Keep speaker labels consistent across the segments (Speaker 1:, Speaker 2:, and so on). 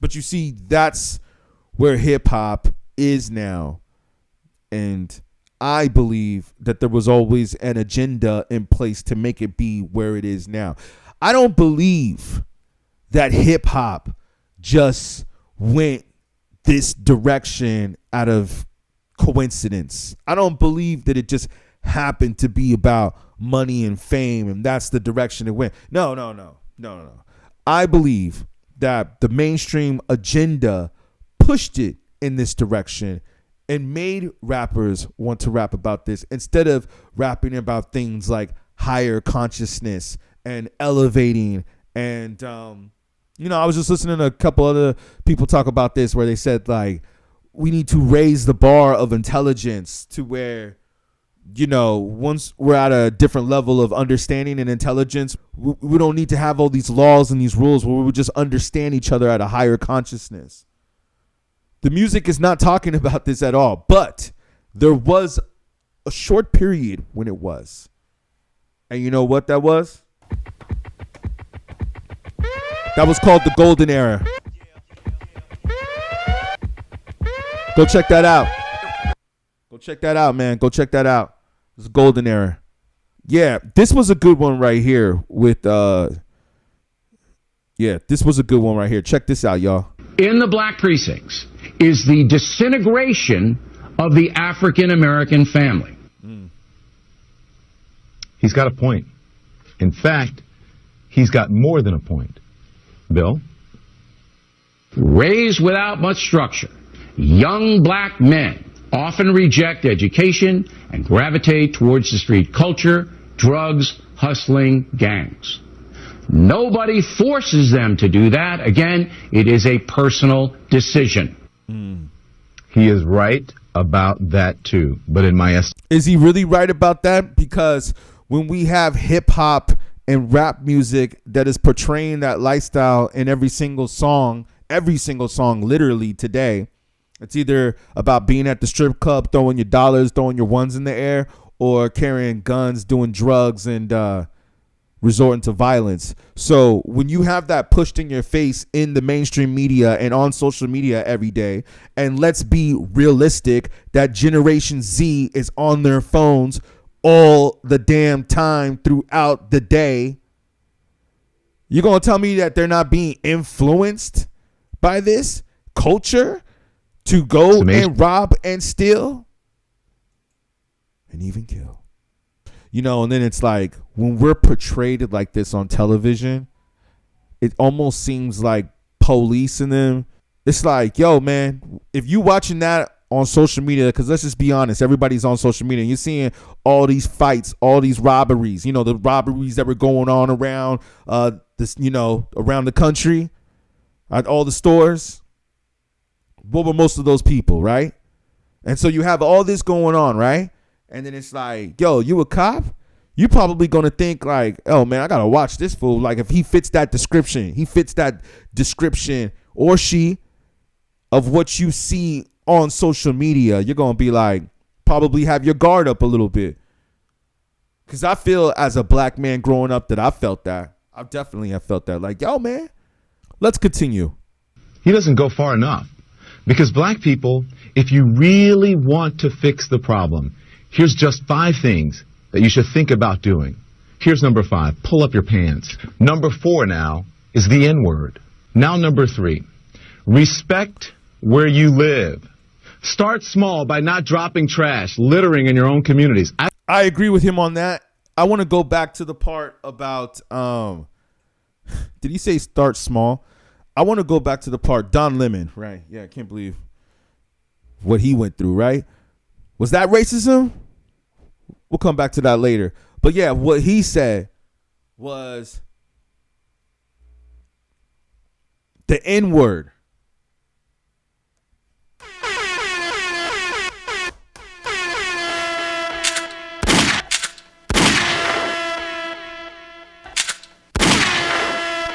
Speaker 1: But you see, that's where hip hop is now. And I believe that there was always an agenda in place to make it be where it is now. I don't believe that hip hop just went this direction out of coincidence. I don't believe that it just happened to be about money and fame and that's the direction it went. No. I believe that the mainstream agenda pushed it in this direction and made rappers want to rap about this instead of rapping about things like higher consciousness and elevating. And, I was just listening to a couple other people talk about this where they said, like, we need to raise the bar of intelligence to where, once we're at a different level of understanding and intelligence, we don't need to have all these laws and these rules where we would just understand each other at a higher consciousness. The music is not talking about this at all, but there was a short period when it was. And you know what that was? That was called the Golden Era. Go check that out. Go check that out, man. Go check that out. It's Golden Era. Yeah, this was a good one right here with this was a good one right here. Check this out, y'all.
Speaker 2: In the black precincts is the disintegration of the African American family.
Speaker 3: He's got a point. In fact, he's got more than a point. Bill?
Speaker 2: Raised without much structure, young black men often reject education and gravitate towards the street culture, drugs, hustling, gangs. Nobody forces them to do that. Again, it is a personal decision.
Speaker 3: He is right about that too. But in my estimation,
Speaker 1: is he really right about that? Because when we have hip hop and rap music that is portraying that lifestyle in every single song literally today, it's either about being at the strip club, throwing your dollars, throwing your ones in the air, or carrying guns, doing drugs, and resorting to violence. So when you have that pushed in your face in the mainstream media and on social media every day, and let's be realistic, that Generation Z is on their phones all the damn time throughout the day, you're going to tell me that they're not being influenced by this culture to go and rob and steal and even kill? And then it's like when we're portrayed like this on television, it almost seems like police in them. It's like, yo, man, if you watching that on social media, because let's just be honest, everybody's on social media and you're seeing all these fights, all these robberies, the robberies that were going on around around the country at all the stores. What were most of those people, right? And so you have all this going on, right? And then it's like, yo, you a cop? You probably going to think like, oh, man, I got to watch this fool. Like if he fits that description, or she, of what you see on social media, you're going to be like, probably have your guard up a little bit. Because I feel as a black man growing up that I felt that. I definitely have felt that. Like, yo, man, let's continue.
Speaker 3: He doesn't go far enough. Because black people, if you really want to fix the problem, here's just 5 things that you should think about doing. Here's number 5, pull up your pants. Number 4 now is the N-word. Now number 3, respect where you live. Start small by not dropping trash, littering in your own communities.
Speaker 1: I agree with him on that. I want to go back to the part about, did he say start small? I want to go back to the part, Don Lemon, right? Yeah, I can't believe what he went through, right? Was that racism? We'll come back to that later. But yeah, what he said was the N-word.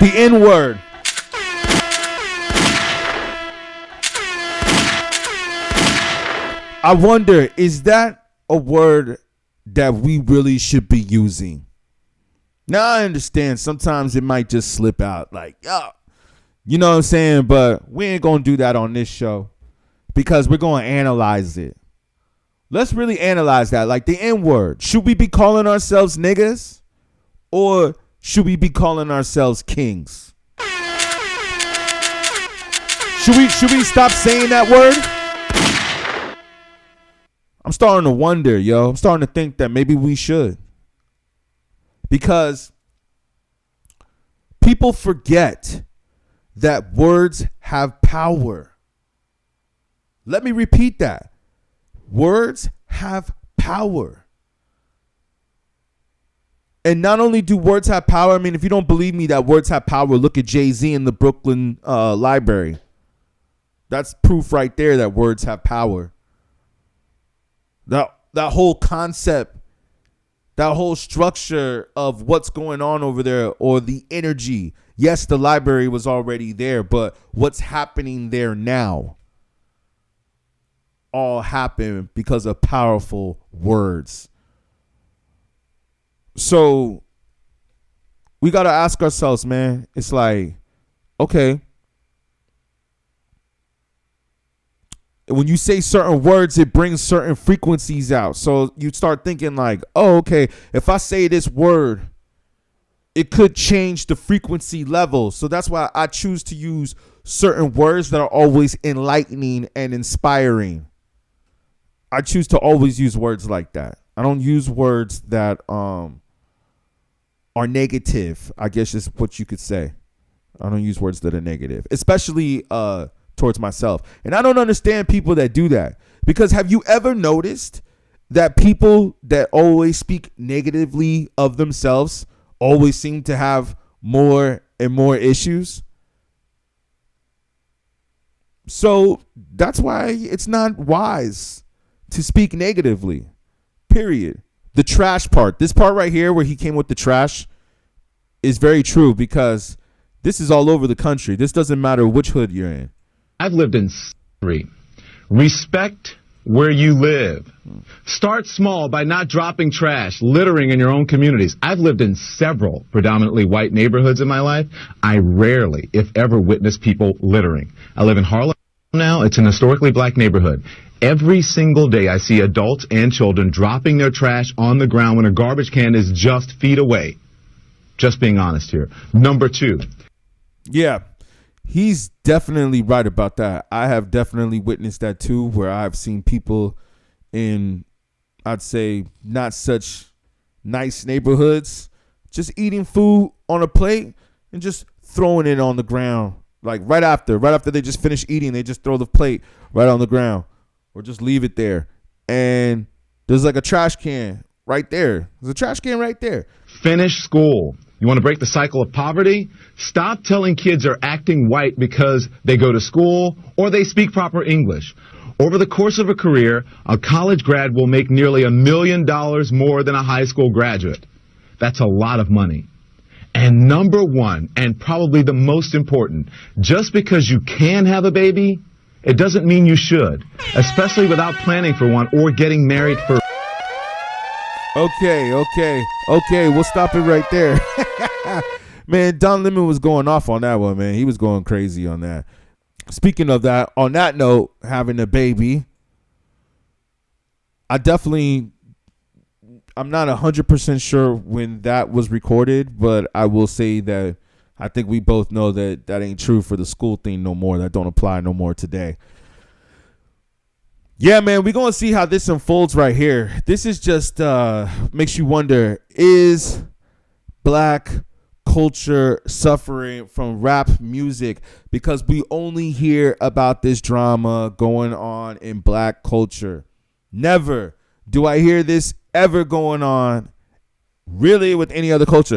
Speaker 1: The N-word. I wonder, is that a word that we really should be using? Now I understand sometimes it might just slip out like, yo, You know what I'm saying? But we ain't going to do that on this show because we're going to analyze it. Let's really analyze that. Like the N-word. Should we be calling ourselves niggas? Or should we be calling ourselves kings? Should we stop saying that word? I'm starting to wonder, yo. I'm starting to think that maybe we should. Because people forget that words have power. Let me repeat that. Words have power. And not only do words have power, I mean, if you don't believe me that words have power, look at Jay-Z in the Brooklyn Library. That's proof right there that words have power. That whole concept, that whole structure of what's going on over there, or the energy. Yes, the library was already there, but what's happening there now all happened because of powerful words. So we got to ask ourselves, man, it's like, okay, when you say certain words, it brings certain frequencies out. So you start thinking like, oh, okay, if I say this word, it could change the frequency level. So that's why I choose to use certain words that are always enlightening and inspiring. I choose to always use words like that. I don't use words that are negative, I guess is what you could say. I don't use words that are negative, especially towards myself. And I don't understand people that do that, because have you ever noticed that people that always speak negatively of themselves always seem to have more and more issues? So that's why it's not wise to speak negatively, period. The trash part, this part right here where he came with the trash, is very true, because this is all over the country. This doesn't matter which hood you're in.
Speaker 3: I've lived in 3. Respect where you live. Start small by not dropping trash, littering in your own communities. I've lived in several predominantly white neighborhoods in my life. I rarely, if ever, witness people littering. I live in Harlem now. It's an historically black neighborhood. Every single day I see adults and children dropping their trash on the ground when a garbage can is just feet away. Just being honest here. Number 2.
Speaker 1: Yeah, he's definitely right about that. I have definitely witnessed that too, where I've seen people in, I'd say, not such nice neighborhoods just eating food on a plate and just throwing it on the ground. Like right after they just finish eating, they just throw the plate right on the ground or just leave it there. And there's like a trash can right there. There's a trash can right there.
Speaker 3: Finish school. You want to break the cycle of poverty? Stop telling kids are acting white because they go to school or they speak proper English. Over the course of a career, a college grad will make nearly $1 million more than a high school graduate. That's a lot of money. And number 1, and probably the most important, just because you can have a baby, it doesn't mean you should, especially without planning for one or getting married for.
Speaker 1: Okay, we'll stop it right there. Man, Don Lemon was going off on that one, man. He was going crazy on that. Speaking of that, on that note, having a baby, I'm not 100% sure when that was recorded, but I will say that I think we both know that that ain't true for the school thing no more. That don't apply no more today. Yeah, man, we're going to see how this unfolds right here. This is just makes you wonder, is black culture suffering from rap music? Because we only hear about this drama going on in black culture. Never do I hear this ever going on really with any other culture.